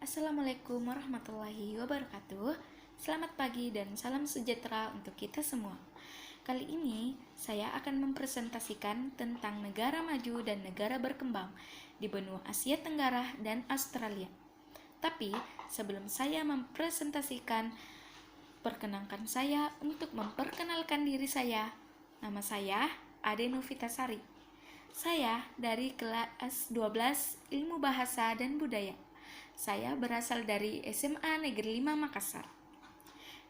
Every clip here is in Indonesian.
Assalamualaikum warahmatullahi wabarakatuh. Selamat pagi dan salam sejahtera untuk kita semua. Kali ini saya akan mempresentasikan tentang negara maju dan negara berkembang di benua Asia Tenggara dan Australia. Tapi sebelum saya mempresentasikan, perkenankan saya untuk memperkenalkan diri saya. Nama saya Ade Novitasari. Saya dari kelas 12 Ilmu Bahasa dan Budaya. Saya berasal dari SMA Negeri 5 Makassar.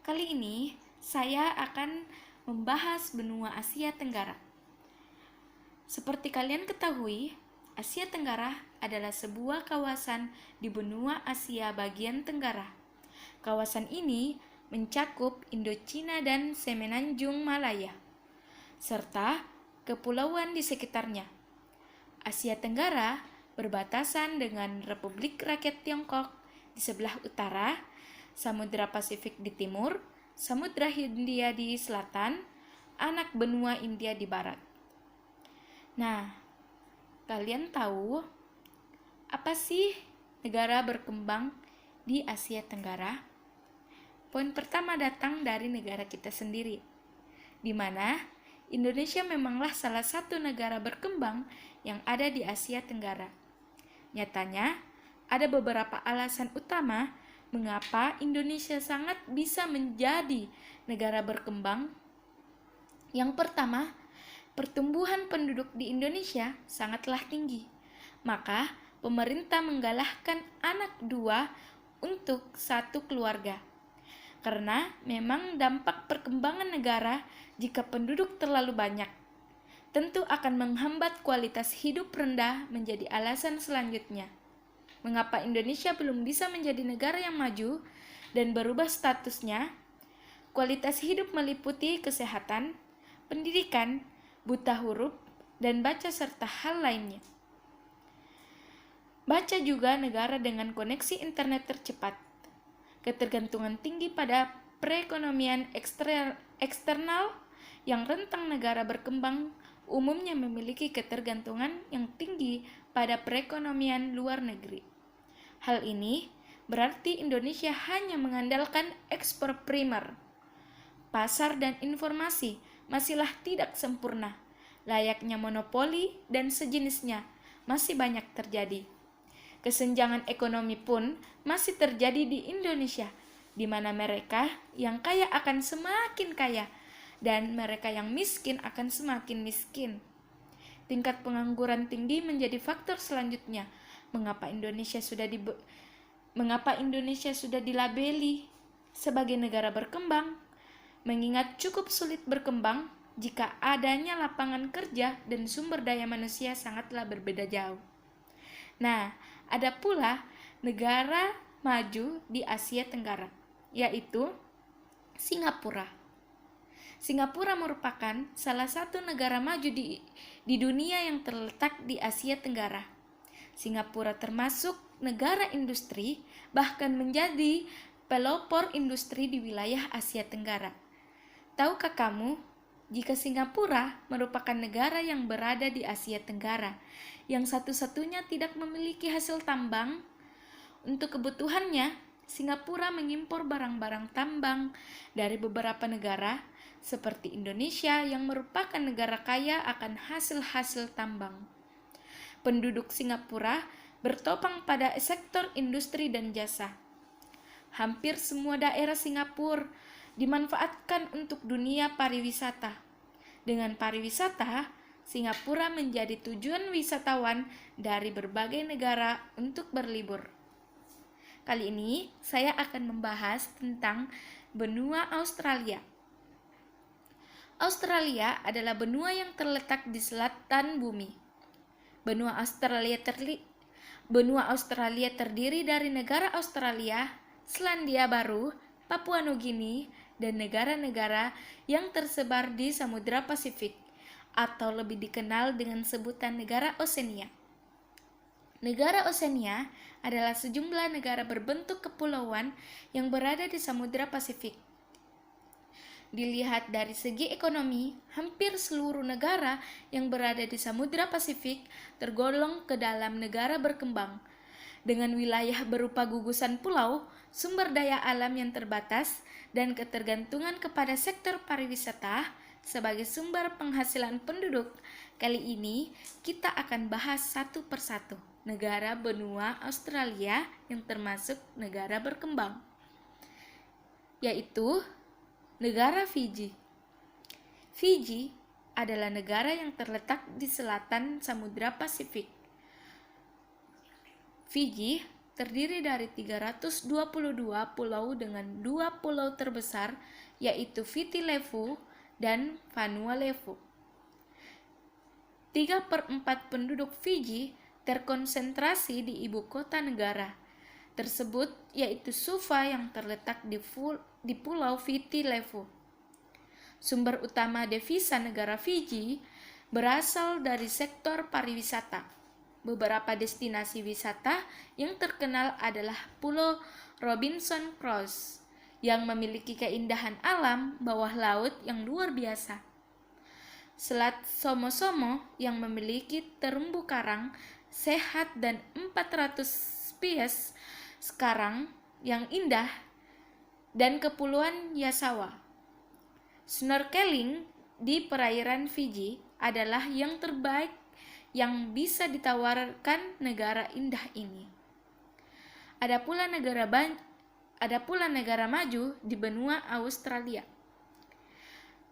Kali ini saya akan membahas benua Asia Tenggara. Seperti kalian ketahui, Asia Tenggara adalah sebuah kawasan di benua Asia bagian Tenggara. Kawasan ini mencakup Indochina dan Semenanjung Malaya, serta kepulauan di sekitarnya. Asia Tenggara berbatasan dengan Republik Rakyat Tiongkok di sebelah utara, Samudra Pasifik di timur, Samudra Hindia di selatan, anak benua India di barat. Nah, kalian tahu apa sih negara berkembang di Asia Tenggara? Poin pertama datang dari negara kita sendiri, di mana Indonesia memanglah salah satu negara berkembang yang ada di Asia Tenggara. Nyatanya, ada beberapa alasan utama mengapa Indonesia sangat bisa menjadi negara berkembang. Yang pertama, pertumbuhan penduduk di Indonesia sangatlah tinggi. Maka, pemerintah menggalakkan anak dua untuk satu keluarga. Karena memang dampak perkembangan negara jika penduduk terlalu banyak tentu akan menghambat kualitas hidup rendah menjadi alasan selanjutnya. Mengapa Indonesia belum bisa menjadi negara yang maju dan berubah statusnya? Kualitas hidup meliputi kesehatan, pendidikan, buta huruf, dan baca serta hal lainnya. Baca juga negara dengan koneksi internet tercepat, ketergantungan tinggi pada perekonomian eksternal yang rentang. Negara berkembang umumnya memiliki ketergantungan yang tinggi pada perekonomian luar negeri. Hal ini berarti Indonesia hanya mengandalkan ekspor primer. Pasar dan informasi masihlah tidak sempurna. Layaknya monopoli dan sejenisnya masih banyak terjadi. Kesenjangan ekonomi pun masih terjadi di Indonesia, di mana mereka yang kaya akan semakin kaya dan mereka yang miskin akan semakin miskin. Tingkat pengangguran tinggi menjadi faktor selanjutnya. Mengapa Indonesia sudah dilabeli sebagai negara berkembang? Mengingat cukup sulit berkembang jika adanya lapangan kerja dan sumber daya manusia sangatlah berbeda jauh. Nah, ada pula negara maju di Asia Tenggara, yaitu Singapura. Singapura merupakan salah satu negara maju di dunia yang terletak di Asia Tenggara. Singapura termasuk negara industri, bahkan menjadi pelopor industri di wilayah Asia Tenggara. Tahukah kamu, jika Singapura merupakan negara yang berada di Asia Tenggara, yang satu-satunya tidak memiliki hasil tambang? Untuk kebutuhannya, Singapura mengimpor barang-barang tambang dari beberapa negara, seperti Indonesia yang merupakan negara kaya akan hasil-hasil tambang. Penduduk Singapura bertopang pada sektor industri dan jasa. Hampir semua daerah Singapura dimanfaatkan untuk dunia pariwisata. Dengan pariwisata, Singapura menjadi tujuan wisatawan dari berbagai negara untuk berlibur. Kali ini saya akan membahas tentang benua Australia. Australia adalah benua yang terletak di selatan bumi. Benua Australia terdiri dari negara Australia, Selandia Baru, Papua Nugini, dan negara-negara yang tersebar di Samudra Pasifik, atau lebih dikenal dengan sebutan negara Oseania. Negara Oseania adalah sejumlah negara berbentuk kepulauan yang berada di Samudra Pasifik. Dilihat dari segi ekonomi, hampir seluruh negara yang berada di Samudra Pasifik tergolong ke dalam negara berkembang. dengan wilayah berupa gugusan pulau, sumber daya alam yang terbatas, dan ketergantungan kepada sektor pariwisata sebagai sumber penghasilan penduduk. Kali ini kita akan bahas satu persatu negara benua Australia yang termasuk negara berkembang, yaitu negara Fiji. Fiji adalah negara yang terletak di selatan Samudra Pasifik. Fiji terdiri dari 322 pulau dengan 2 pulau terbesar, yaitu Viti Levu dan Vanuatu. 3/4 penduduk Fiji terkonsentrasi di ibu kota negara tersebut, yaitu Suva yang terletak di Pulau Viti Levu. Sumber utama devisa negara Fiji berasal dari sektor pariwisata. Beberapa destinasi wisata yang terkenal adalah Pulau Robinson Cross yang memiliki keindahan alam bawah laut yang luar biasa. Selat Somo-Somo yang memiliki terumbu karang sehat dan 400 spesies karang yang indah, dan Kepulauan Yasawa. Snorkeling di perairan Fiji adalah yang terbaik yang bisa ditawarkan negara indah ini. Ada pula negara maju di benua Australia.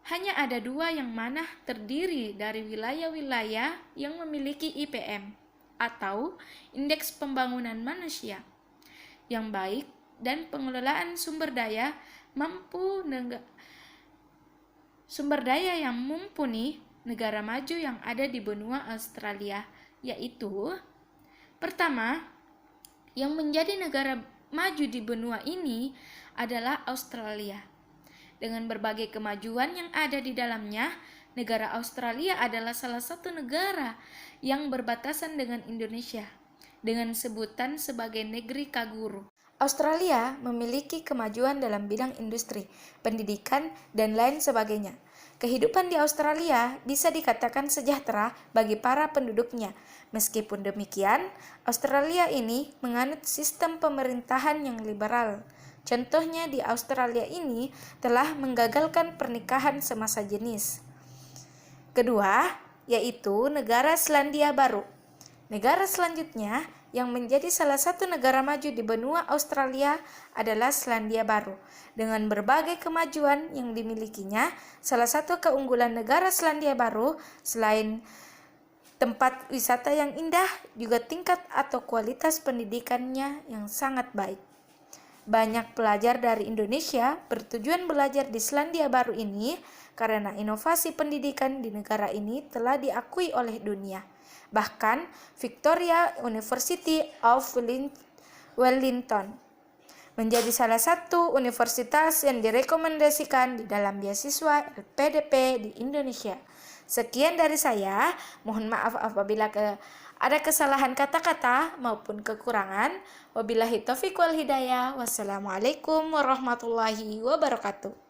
Hanya ada 2 yang mana terdiri dari wilayah-wilayah yang memiliki IPM atau Indeks Pembangunan Manusia yang baik dan pengelolaan sumber daya yang mumpuni. Negara maju yang ada di benua Australia, yaitu pertama, yang menjadi negara maju di benua ini adalah Australia. Dengan berbagai kemajuan yang ada di dalamnya, negara Australia adalah salah satu negara yang berbatasan dengan Indonesia, dengan sebutan sebagai negeri kaguru. Australia memiliki kemajuan dalam bidang industri, pendidikan, dan lain sebagainya. Kehidupan di Australia bisa dikatakan sejahtera bagi para penduduknya. Meskipun demikian, Australia ini menganut sistem pemerintahan yang liberal. Contohnya di Australia ini telah menggagalkan pernikahan semasa jenis. Kedua, yaitu negara Selandia Baru. Negara selanjutnya yang menjadi salah satu negara maju di benua Australia adalah Selandia Baru. Dengan berbagai kemajuan yang dimilikinya, salah satu keunggulan negara Selandia Baru selain tempat wisata yang indah, juga tingkat atau kualitas pendidikannya yang sangat baik. Banyak pelajar dari Indonesia bertujuan belajar di Selandia Baru ini karena inovasi pendidikan di negara ini telah diakui oleh dunia. Bahkan Victoria University of Wellington menjadi salah satu universitas yang direkomendasikan di dalam beasiswa LPDP di Indonesia. Sekian dari saya, mohon maaf apabila ada kesalahan kata-kata maupun kekurangan. Wabillahi taufiq wal hidayah. Wassalamualaikum warahmatullahi wabarakatuh.